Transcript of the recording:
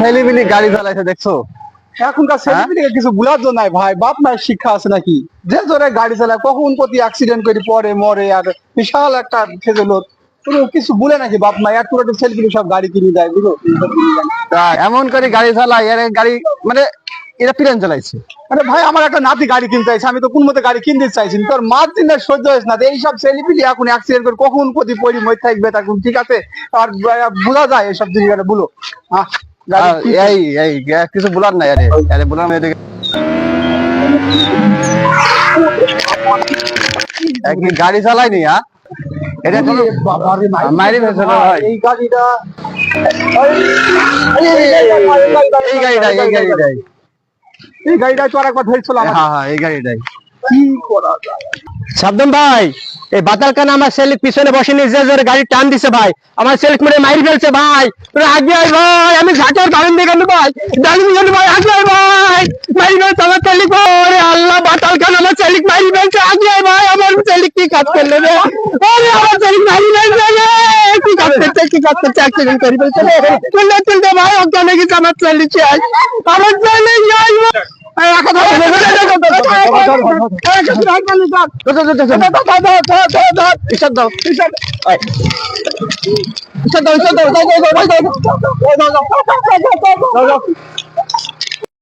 ছেলেপিলি গাড়ি চালাইছে দেখছো? এখনকার ছেলেপিলিকে কিছু বুলার জন্য নাই ভাই, বাপ মায়ের শিক্ষা আছে নাকি? যে জোরে গাড়ি চালায় কখন প্রতি অ্যাক্সিডেন্ট করে পরে মরে, আর বিশাল একটা খেজে লোক কোনো কিছু বলে নাকি বাপ মা? একটু একটু ছেলেপিলি সব গাড়ি কিনে দেয় বুঝো। তা এমন করে গাড়ি চালায়, এর গাড়ি মানে এরা পিরান চালাইছে। আরে ভাই আমার একটা নাতি গাড়ি কিনতে চাইছে, আমি তো কোন মতে গাড়ি কিনতে চাইছি, তোর মার দিনের সহ্য হয়েছে না। এইসব ছেলেপিলি এখন অ্যাক্সিডেন্ট করে কখন প্রতি পরি মই থাকবে তখন ঠিক আছে, আর বোঝা যায় এইসব জিনিস বুলো। হ্যাঁ এই এই কিছু বলার নাই, আরে আরে বলার নাই। গাড়ি চালায়নি, হ্যাঁ এটা কোনো মাইরি ফেলছে না ভাই। এই গাড়িটা এই গাড়িটাই এই গাড়িটাই তো আর একবার ধরেছিল। হ্যাঁ হ্যাঁ এই গাড়িটাই। কি করা যায়? সাবধান ভাই, এই বাতাল কানা আমার ছেলে পিছনে বসে নিয়ে যে জোরে গাড়ি টান দিছে ভাই, আমার ছেলে মেরে মাইরি ফেলছে ভাই। তোরা আগে আয় ভাই, আমি ঝাঁটার দাঁড়িয়ে দিয়ে গেল ভাই, দাঁড়িয়ে গেল ভাই, আগে আয় ভাই, মাইরি ফেলছে আমার ছেলে। ওরে আল্লাহ, বাতাল কানা আমার ছেলে মাইরি ফেলছে, আগে আয় ভাই, আমার ছেলে কি কাজ করলো রে? ওরে আমার ছেলে মাইরি ফেলছে রে, কি কাজ করছে, অ্যাক্সিডেন্ট করে ফেলছে রে। তুলতে ভাই, ওখানে গেছে আমার ছেলে শেষ, আমার ছেলে যাই